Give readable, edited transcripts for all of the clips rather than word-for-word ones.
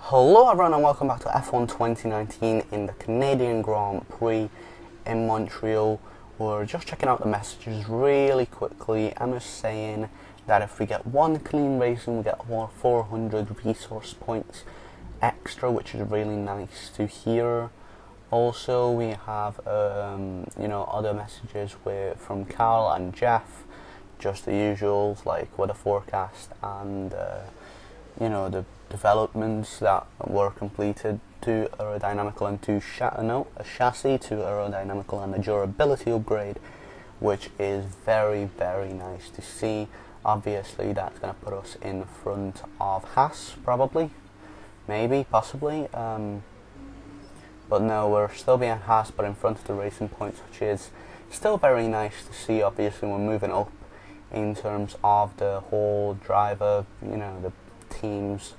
Hello everyone and welcome back to F1 2019 in the Canadian Grand Prix in Montreal. We're just checking out the messages really quickly. Emma's saying that if we get one clean race we get 400 resource points extra, which is really nice to hear. Also we have other messages from Carl and Jeff, just the usuals like with a forecast and the developments that were completed to aerodynamical and to a chassis to aerodynamical and a durability upgrade, which is very, very nice to see. Obviously that's going to put us in front of Haas, probably, maybe, possibly, but no, we're still behind Haas but in front of the racing points, which is still very nice to see. Obviously we're moving up in terms of the whole driver, the teams,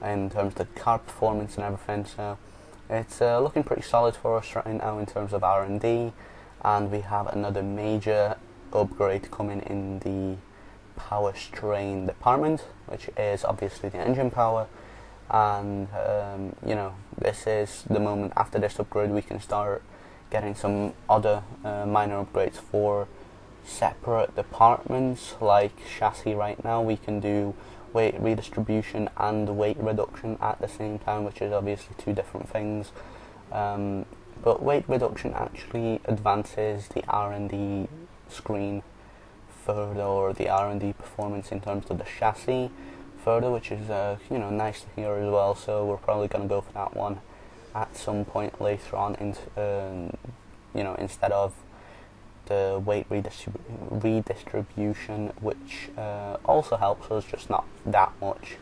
in terms of the car performance and everything, so it's looking pretty solid for us right now in terms of R&D, and we have another major upgrade coming in the power strain department, which is obviously the engine power, and this is the moment. After this upgrade we can start getting some other minor upgrades for separate departments, like chassis. Right now we can do weight redistribution and weight reduction at the same time, which is obviously two different things, but weight reduction actually advances the R&D screen further, or the R&D performance in terms of the chassis further, which is nice to hear as well. So we're probably going to go for that one at some point later on, instead of the weight redistribution, which also helps us, just not that much.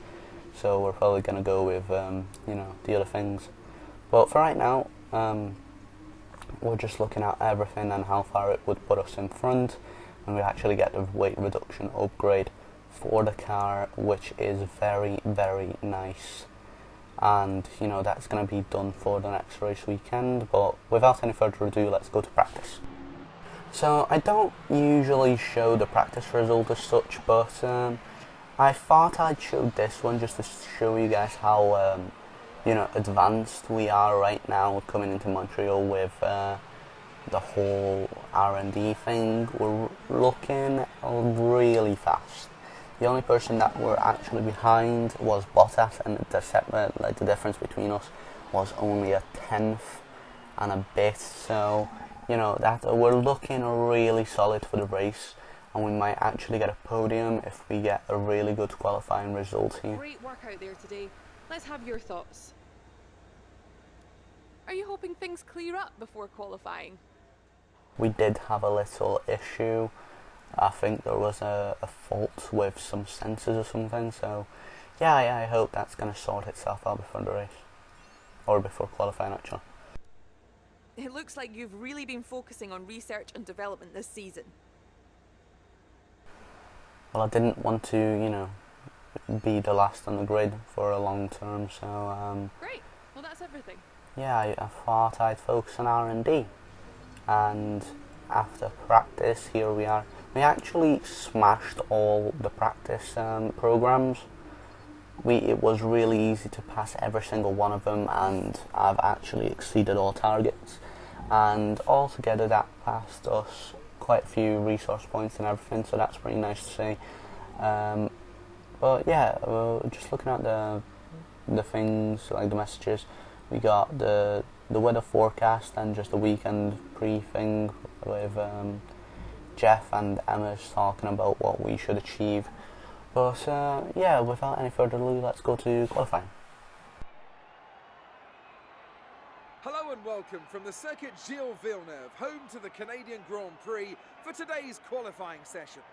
So we're probably going to go with the other things. But for right now, we're just looking at everything and how far it would put us in front, and we actually get the weight reduction upgrade for the car, which is very, very nice. And that's going to be done for the next race weekend. But without any further ado, let's go to practice. So I don't usually show the practice result as such, but I thought I'd show this one just to show you guys how advanced we are right now coming into Montreal with the whole R&D thing. We're looking really fast. The only person that we're actually behind was Bottas, and the difference between us was only a tenth and a bit. So that we're looking really solid for the race, and we might actually get a podium if we get a really good qualifying result here. Great work out there today. Let's have your thoughts. Are you hoping things clear up before qualifying? We did have a little issue. I think there was a fault with some sensors or something, so yeah, I hope that's going to sort itself out before the race, or before qualifying actually. It looks like you've really been focusing on research and development this season. Well, I didn't want to, be the last on the grid for a long term, so Great. Well, that's everything. yeah, I thought I'd focus on R&D, and after practice, here we are. We actually smashed all the practice programs. It was really easy to pass every single one of them, and I've actually exceeded all targets, and altogether that passed us quite a few resource points and everything, so that's pretty nice to see. But yeah, just looking at the things, like the messages, we got the weather forecast and just the weekend pre-thing with Jeff and Emma's talking about what we should achieve. But yeah, without any further ado, let's go to qualifying. Hello and welcome from the Circuit Gilles Villeneuve, home to the Canadian Grand Prix, for today's qualifying session.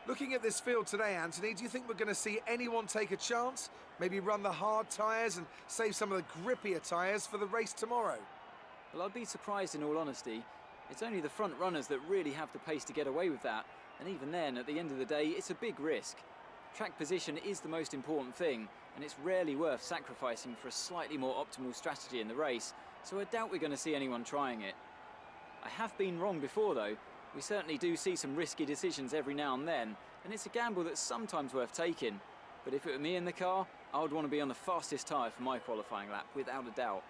Looking at this field today, Anthony, do you think we're going to see anyone take a chance? Maybe run the hard tyres and save some of the grippier tyres for the race tomorrow? Well, I'd be surprised in all honesty. It's only the front runners that really have the pace to get away with that, and even then, at the end of the day, it's a big risk. Track position is the most important thing, and it's rarely worth sacrificing for a slightly more optimal strategy in the race, so I doubt we're going to see anyone trying it. I have been wrong before though. We certainly do see some risky decisions every now and then, and it's a gamble that's sometimes worth taking. But if it were me in the car, I would want to be on the fastest tyre for my qualifying lap, without a doubt.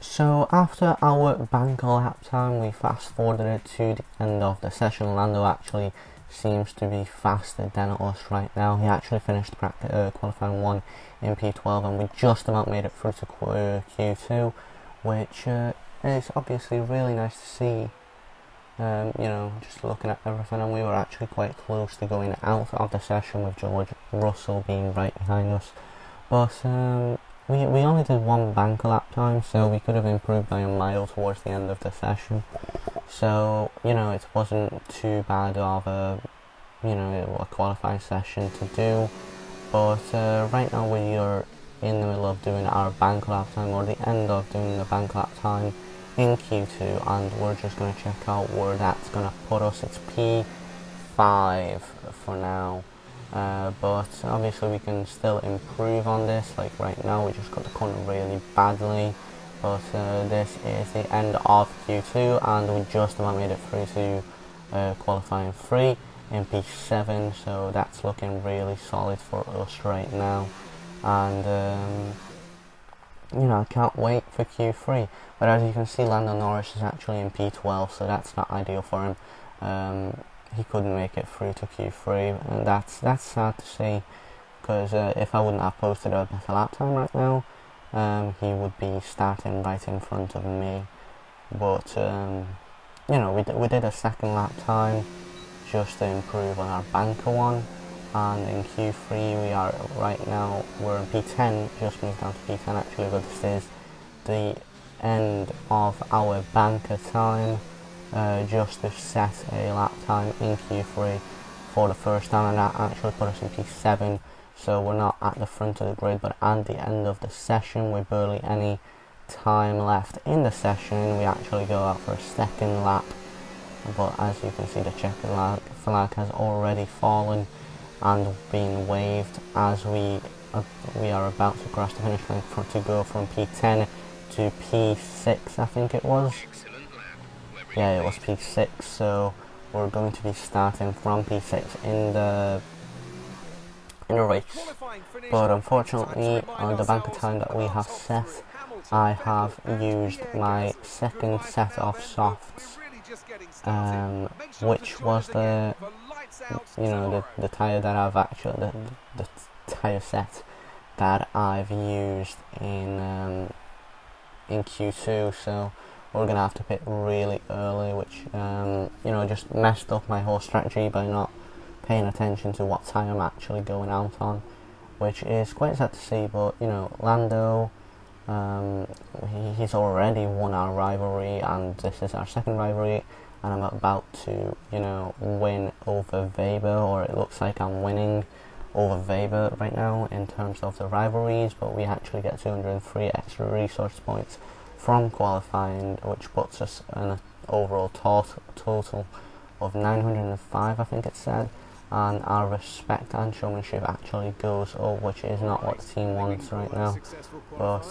So after our banker lap time, we fast forwarded it to the end of the session. Lando actually seems to be faster than us right now. He actually finished qualifying 1 in P12, and we just about made it through to Q2, which is obviously really nice to see. You know, just looking at everything, and we were actually quite close to going out of the session with George Russell being right behind us, but we only did 1 banker lap time, so we could have improved by a mile towards the end of the session. So, you know, it wasn't too bad of a, you know, a qualifying session to do. But right now we are in the middle of doing our banker lap time, or the end of doing the banker lap time in Q2, and we're just going to check out where that's going to put us. It's P5 for now. But obviously we can still improve on this. Like right now we just got the corner really badly, but this is the end of Q2, and we just about made it through to qualifying 3 in P7, so that's looking really solid for us right now. And you know, I can't wait for Q3, but as you can see, Lando Norris is actually in P12, so that's not ideal for him. He couldn't make it through to Q3, and that's sad to see, because if I wouldn't have posted a better lap time right now, he would be starting right in front of me. But you know, we did a second lap time just to improve on our banker one, and in Q3 we are right now, we're in P10, just moved down to P10 actually, but this is the end of our banker time. Just to set a lap time in Q3 for the first time, and that actually put us in P7, so we're not at the front of the grid but at the end of the session with barely any time left in the session. We actually go out for a second lap, but as you can see, the checkered flag has already fallen and been waved as we are about to cross the finish line to go from P10 to P6, I think it was. Yeah, it was P6, so we're going to be starting from P6 in the race. But unfortunately, on the banker time that we have set, I have used my second set of softs, which was the tyre that I've actually the tyre set that I've used in Q2. So we're gonna have to pit really early, which you know, just messed up my whole strategy by not paying attention to what tyre I'm actually going out on, which is quite sad to see. But you know, Lando, he's already won our rivalry, and this is our second rivalry, and I'm about to, you know, win over Weber, or it looks like I'm winning over Weber right now in terms of the rivalries. But we actually get 203 extra resource points from qualifying, which puts us in an overall total of 905, I think it said, and our respect and showmanship actually goes up, which is not what the team wants right now. But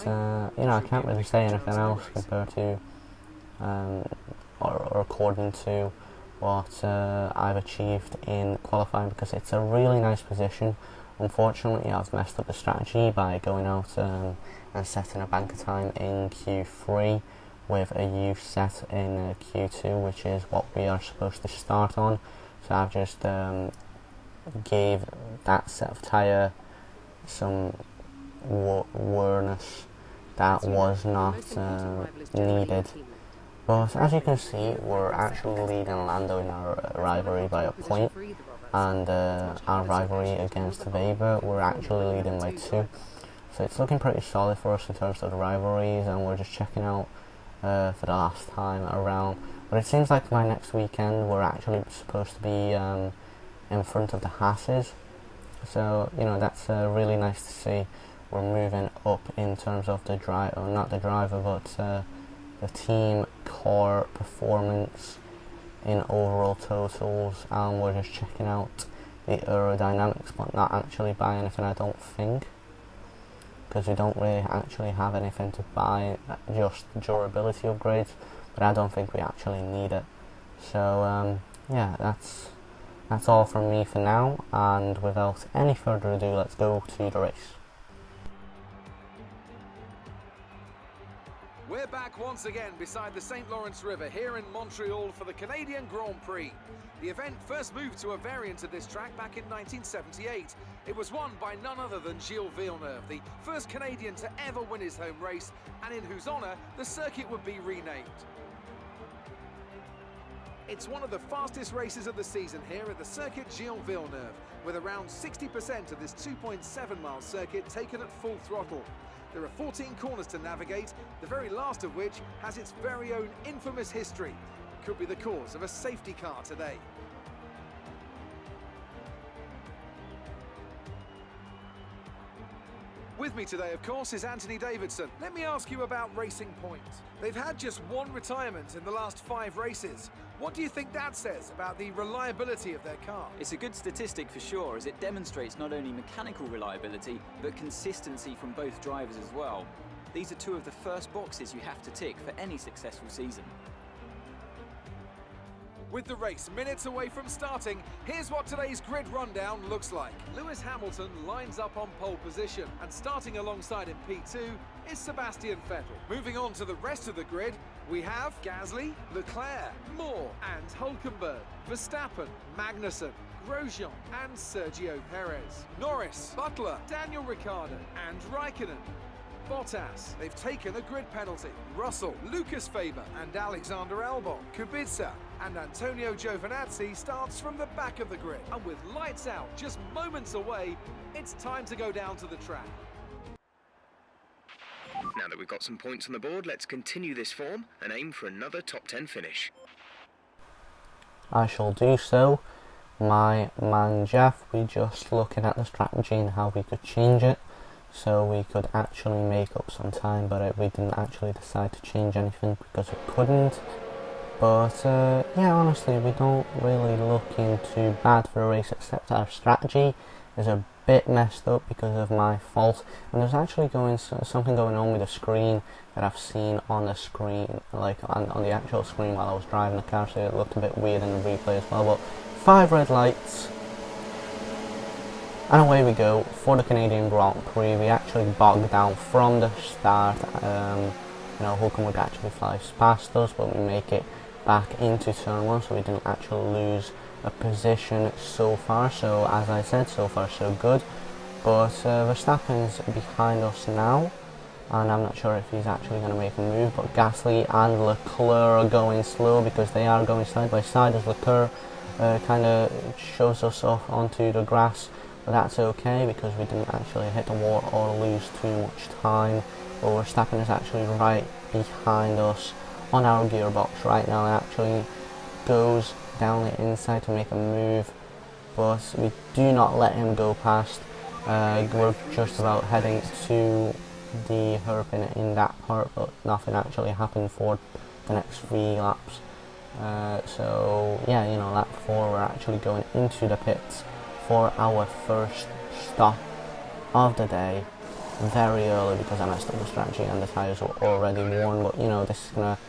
you know, I can't really say anything else compared to or according to what I've achieved in qualifying, because it's a really nice position. Unfortunately, I've messed up the strategy by going out and setting a banker time in Q3 with a U set in Q2, which is what we are supposed to start on. So I've just gave that set of tyre some awareness that was not needed. But as you can see, we're actually leading Lando in our rivalry by a point, and our rivalry against Weber, we're actually leading by 2. So it's looking pretty solid for us in terms of the rivalries, and we're just checking out for the last time around. But it seems like by next weekend we're actually supposed to be in front of the Hasses. So, you know, that's really nice to see. We're moving up in terms of the driver, not the driver, but the team core performance in overall totals, and we're just checking out the aerodynamics, but not actually buy anything, I don't think, because we don't really actually have anything to buy, just durability upgrades, but I don't think we actually need it. So yeah, that's all from me for now, and without any further ado, let's go to the race. We're back once again beside the St. Lawrence River here in Montreal for the Canadian Grand Prix. The event first moved to a variant of this track back in 1978. It was won by none other than Gilles Villeneuve, the first Canadian to ever win his home race, and in whose honour the circuit would be renamed. It's one of the fastest races of the season here at the circuit Gilles Villeneuve, with around 60% of this 2.7-mile circuit taken at full throttle. There are 14 corners to navigate, the very last of which has its very own infamous history. Could be the cause of a safety car today. With me today, of course, is Anthony Davidson. Let me ask you about Racing Point. They've had just one retirement in the last 5 races. What do you think that says about the reliability of their car? It's a good statistic for sure, as it demonstrates not only mechanical reliability, but consistency from both drivers as well. These are 2 of the first boxes you have to tick for any successful season. With the race minutes away from starting, here's what today's grid rundown looks like. Lewis Hamilton lines up on pole position, and starting alongside in P2 is Sebastian Vettel. Moving on to the rest of the grid, we have Gasly, Leclerc, Moore and Hulkenberg, Verstappen, Magnussen, Grosjean and Sergio Perez, Norris, Butler, Daniel Ricciardo and Raikkonen. Bottas, they've taken a grid penalty. Russell, Lucas Faber and Alexander Albon. Kubica and Antonio Giovinazzi starts from the back of the grid. And with lights out just moments away, it's time to go down to the track. Now that we've got some points on the board, let's continue this form and aim for another top 10 finish. I shall do so. My man Jeff, we just looking at the strategy and how we could change it, so we could actually make up some time, but we didn't actually decide to change anything because we couldn't. But yeah, honestly, we don't really looking too bad for a race, except our strategy is a bit messed up because of my fault, and there's actually something going on with the screen that I've seen on the screen, like on the actual screen while I was driving the car, so it looked a bit weird in the replay as well. But 5 red lights, and away we go for the Canadian Grand Prix. We actually bogged down from the start. You know, Hulkenberg actually flies past us, but we make it back into turn 1, so we didn't actually lose a position so far. So as I said, so far so good. But Verstappen's behind us now, and I'm not sure if he's actually going to make a move. But Gasly and Leclerc are going slow because they are going side by side, as Leclerc kind of shows us off onto the grass. But that's okay because we didn't actually hit the wall or lose too much time. But Verstappen is actually right behind us on our gearbox right now. It actually goes down the inside to make a move, but we do not let him go past. We're just about heading to the hairpin in that part, but nothing actually happened for the next 3 laps. So yeah, you know, lap 4 we're actually going into the pits for our first stop of the day, very early because I messed up the strategy and the tyres were already worn. But you know, this is going to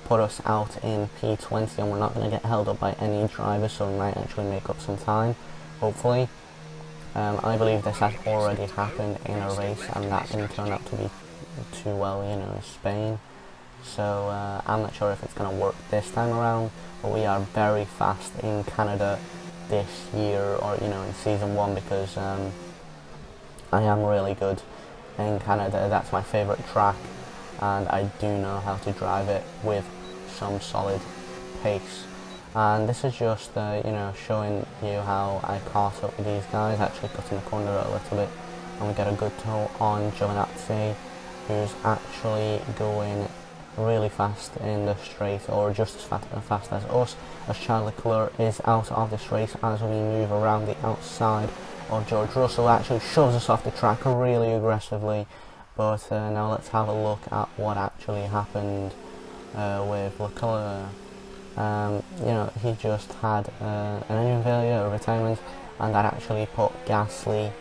put us out in P20 and we're not going to get held up by any drivers, so we might actually make up some time, hopefully. I believe this has already happened in a race and that didn't turn out to be too well, you know, in Spain. So I'm not sure if it's going to work this time around, but we are very fast in Canada this year, or you know, in season 1, because I am really good in Canada. That's my favourite track, and I do know how to drive it with some solid pace. And this is just you know, showing you how I caught up with these guys, actually cutting the corner a little bit, and we get a good toe on Giovinazzi, who's actually going really fast in the straight, or just as fast as us, as Charles Leclerc is out of this race as we move around the outside of George Russell. Actually shoves us off the track really aggressively. But now let's have a look at what actually happened with Leclerc. You know, he just had an engine failure, a retirement, and that actually put Gasly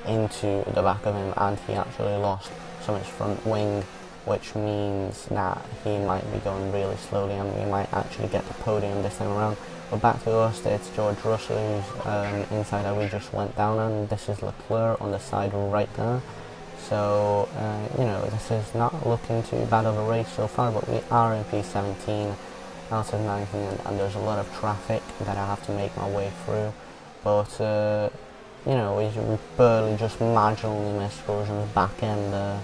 into the back of him, and he actually lost some of his front wing, which means that he might be going really slowly and we might actually get the podium this time around. But back to us, it's George Russell who's inside that we just went down, and this is Leclerc on the side right there. So, you know, this is not looking too bad of a race so far, but we are in P17 out of 19, and there's a lot of traffic that I have to make my way through. But, you know, we barely just marginally missed Grosjean's back end there.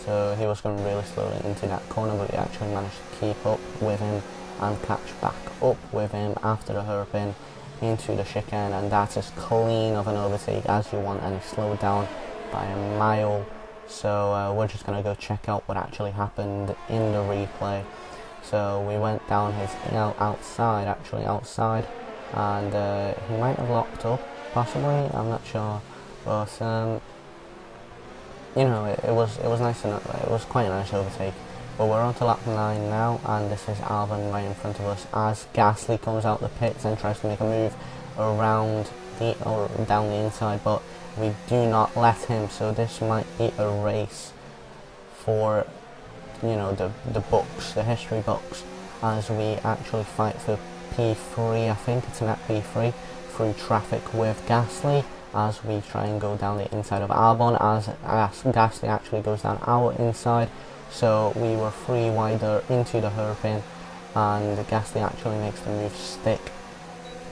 So he was going really slowly into that corner, but we actually managed to keep up with him and catch back up with him after the hairpin into the chicane, and that's as clean of an overtake as you want, and he slowed down by a mile. So we're just going to go check out what actually happened in the replay. So we went down his outside, and he might have locked up, possibly, I'm not sure, but you know, it was nice enough. It was quite a nice overtake. But we're on to lap 9 now, and this is Albon right in front of us as Gasly comes out the pits and tries to make a move around or down the inside, but we do not let him. So this might be a race for, you know, the books, the history books, as we actually fight for P3. I think it's in at P3 through traffic with Gasly, as we try and go down the inside of Albon, as Gasly actually goes down our inside. So we were 3 wider into the hairpin, and Gasly actually makes the move stick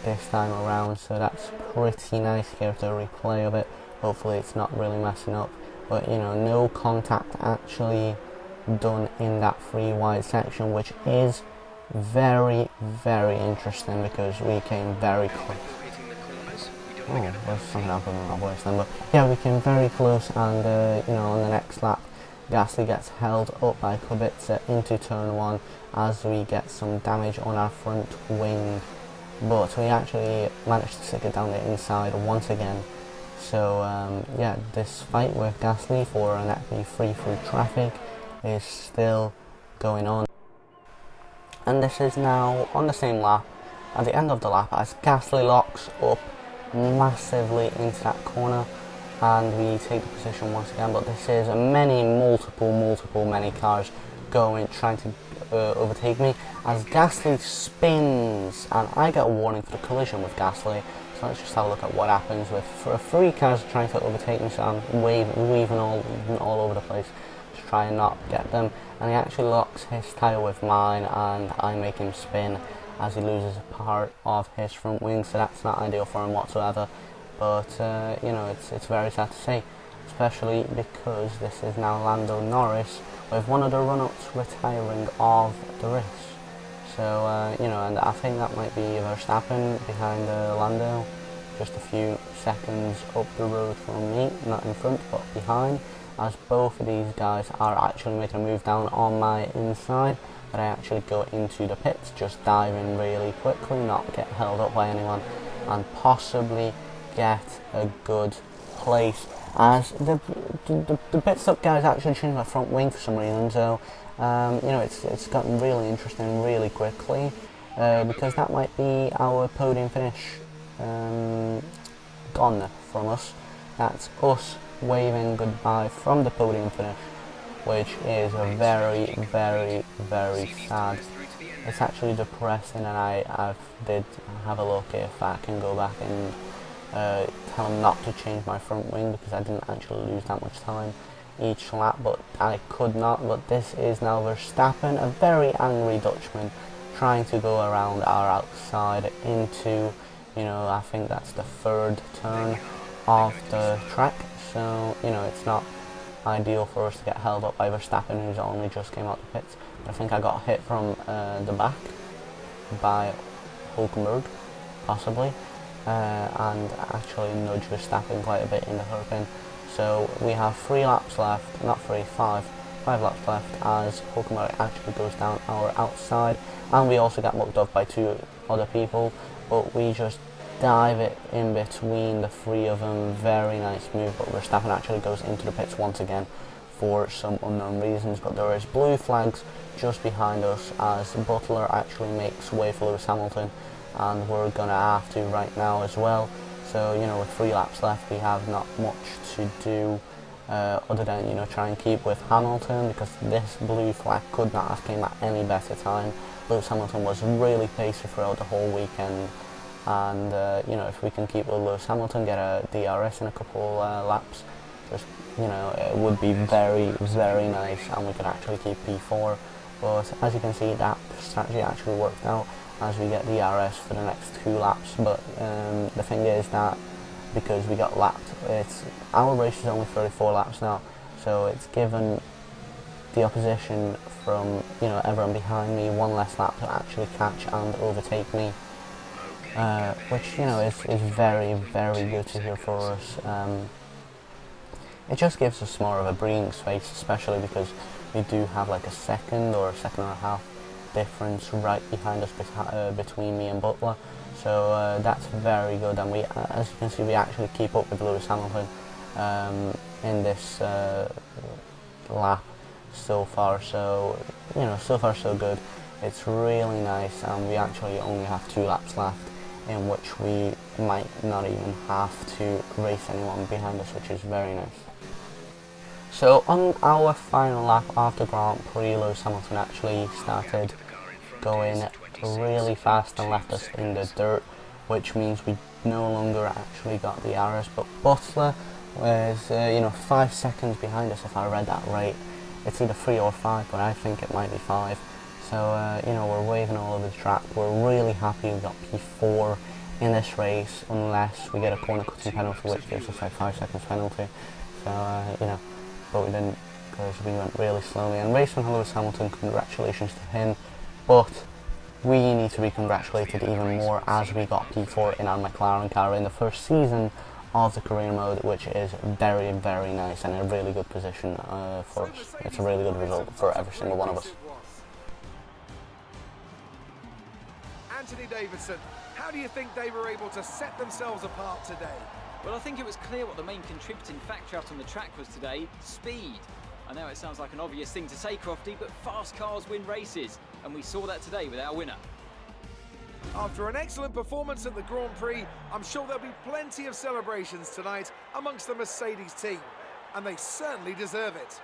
this time around. So that's pretty nice here to replay of it. Hopefully it's not really messing up, but you know, no contact actually done in that 3 wide section, which is very, very interesting because we came very close. Oh, there's something happening with my voice then, but yeah, we came very close, and you know, on the next lap Gasly gets held up by Kubica into turn 1 as we get some damage on our front wing, but we actually managed to stick it down the inside once again. So yeah, this fight with Gasly for an FP3 through traffic is still going on, and this is now on the same lap, at the end of the lap, as Gasly locks up massively into that corner, and we take the position once again. But this is many cars trying to overtake me as Gasly spins, and I get a warning for the collision with Gasly. So let's just have a look at what happens with 3 cars trying to overtake me. So I'm weaving all over the place to try and not get them, and he actually locks his tyre with mine, and I make him spin as he loses a part of his front wing. So that's not ideal for him whatsoever. But you know, it's very sad to see, especially because this is now Lando Norris with one of the run-ups retiring of the race. So you know, and I think that might be Verstappen behind Lando, just a few seconds up the road from me, not in front but behind, as both of these guys are actually making a move down on my inside. But I actually go into the pits, just dive in really quickly, not get held up by anyone, and possibly get a good place, as the pit stop guys actually changed my front wing for some reason. So you know, it's gotten really interesting really quickly, because that might be our podium finish gone from us. That's us waving goodbye from the podium finish, which is very, very, very sad. It's actually depressing, and I did have a look if I can go back and tell him not to change my front wing, because I didn't actually lose that much time each lap, but I could not. But this is now Verstappen, a very angry Dutchman, trying to go around our outside into, you know, I think that's the 3rd turn of the track. So you know, it's not ideal for us to get held up by Verstappen, who's only just came out the pits. But I think I got hit from the back by Hulkenberg, possibly, and actually nudged Verstappen quite a bit in the hairpin. So we have 3 laps left, not 3, 5 laps left, as Hulkenberg actually goes down our outside, and we also got mucked up by 2 other people, but we just dive it in between the 3 of them. Very nice move, but Verstappen actually goes into the pits once again for some unknown reasons. But there is blue flags just behind us as Butler actually makes way for Lewis Hamilton, and we're going to have to right now as well. So, you know, with 3 laps left, we have not much to do other than, you know, try and keep with Hamilton, because this blue flag could not have came at any better time. Lewis Hamilton was really pacey throughout the whole weekend, and you know, if we can keep with Lewis Hamilton, get a DRS in a couple laps, just, you know, it would be very, very nice, and we could actually keep P4. But as you can see, that strategy actually worked out, as we get DRS for the next 2 laps. But the thing is that because we got lapped, our race is only 34 laps now, so it's given the opposition from, you know, everyone behind me 1 less lap to actually catch and overtake me, which, you know, is very, very good to hear for us. It just gives us more of a breathing space, especially because we do have like a second or a second and a half difference right behind us between me and Butler. So that's very good, and we, as you can see, we actually keep up with Lewis Hamilton in this lap so far. So, you know, so far so good. It's really nice, and we actually only have 2 laps left, in which we might not even have to race anyone behind us, which is very nice. So on our final lap after Grand Prix, Lewis Hamilton actually started going really fast and left us in the dirt, which means we no longer actually got the DRS, but Butler was, you know, 5 seconds behind us, if I read that right. It's either 3 or 5, but I think it might be 5. So, you know, we're waving all over the track. We're really happy we got P4 in this race, unless we get a corner cutting penalty, which gives us like 5 seconds penalty. So, you know, but we didn't, because we went really slowly. And racing Lewis Hamilton, congratulations to him. But we need to be congratulated even more, as we got P4 in our McLaren car in the first season of the career mode, which is very, very nice, and a really good position for us. It's a really good result for every single one of us. Anthony Davidson, how do you think they were able to set themselves apart today? Well, I think it was clear what the main contributing factor out on the track was today: speed. I know it sounds like an obvious thing to say, Crofty, but fast cars win races, and we saw that today with our winner. After an excellent performance at the Grand Prix, I'm sure there'll be plenty of celebrations tonight amongst the Mercedes team, and they certainly deserve it.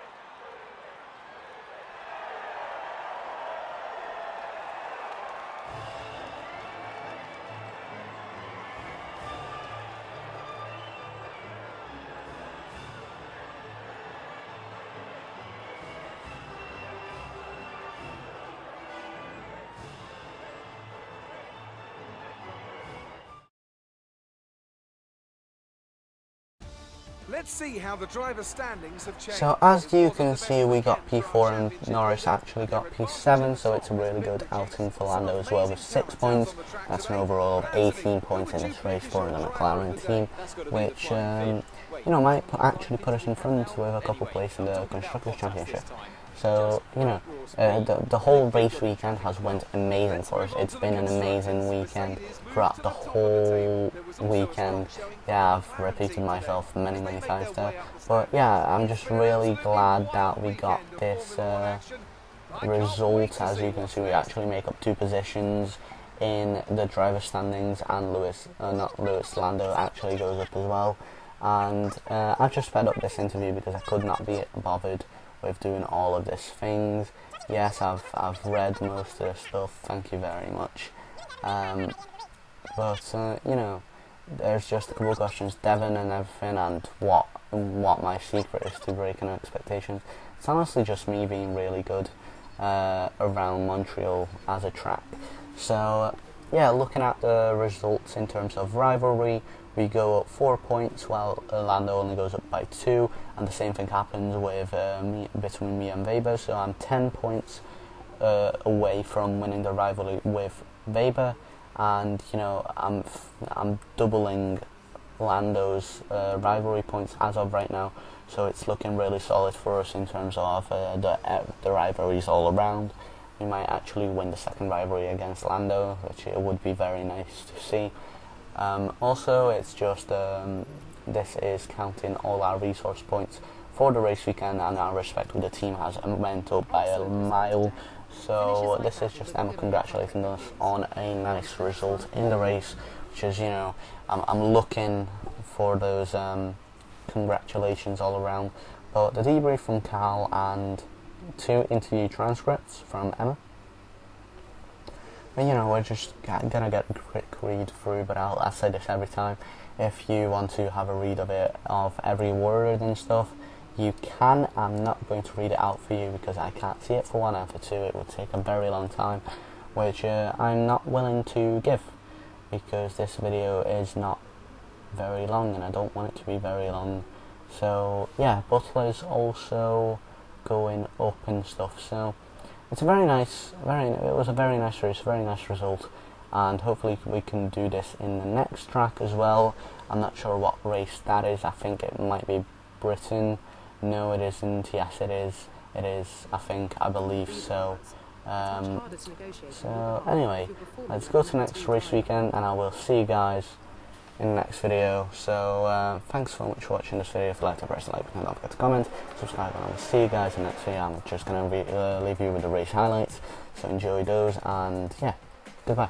Let's see how the driver standings have changed. So as you can see, we got P4 and Norris actually got P7, so it's a really good outing for Lando as well with 6 points. That's an overall of 18 points in this race for the McLaren team, which you know, might actually put us in front with a couple places in the Constructors' Championship. So, you know, the whole race weekend has went amazing for us. It's been an amazing weekend throughout the whole weekend. Yeah, I've repeated myself many, many times there. But yeah, I'm just really glad that we got this result. As you can see, we actually make up 2 positions in the driver standings, and Lando actually goes up as well. And I've just sped up this interview because I could not be bothered with doing all of these things. Yes, I've read most of the stuff, thank you very much. But you know, there's just a couple of questions, Devon and everything, and what my secret is to breaking expectations. It's honestly just me being really good around Montreal as a track. So yeah, looking at the results in terms of rivalry, we go up 4 points while Lando only goes up by 2, and the same thing happens with between me and Weber. So I'm 10 points away from winning the rivalry with Weber, and you know, I'm doubling Lando's rivalry points as of right now. So it's looking really solid for us in terms of the rivalries all around. We might actually win the second rivalry against Lando, which it would be very nice to see. Also, it's just this is counting all our resource points for the race weekend, and I respect the team has went up by a mile. So this is just Emma congratulating us on a nice result in the race, which is, you know, I'm looking for those congratulations all around. But the debrief from Cal and 2 interview transcripts from Emma. But, you know, we're just gonna get a quick read through, but I say this every time. If you want to have a read of it, of every word and stuff, you can. I'm not going to read it out for you because I can't see it for 1, and for 2 it would take a very long time, which I'm not willing to give, because this video is not very long and I don't want it to be very long. So yeah, Butler's also going up and stuff, so it's a very nice, it was a very nice race, very nice result, and hopefully we can do this in the next track as well. I'm not sure what race that is. I think it might be Britain. No, it isn't. Yes, it is. It is, I believe so. So anyway, let's go to next race weekend, and I will see you guys in the next video. So thanks so much for watching this video. If you liked it, press the like button, don't forget to comment, subscribe, and I will see you guys in the next video. I'm just going to leave you with the race highlights, so enjoy those, and yeah, goodbye.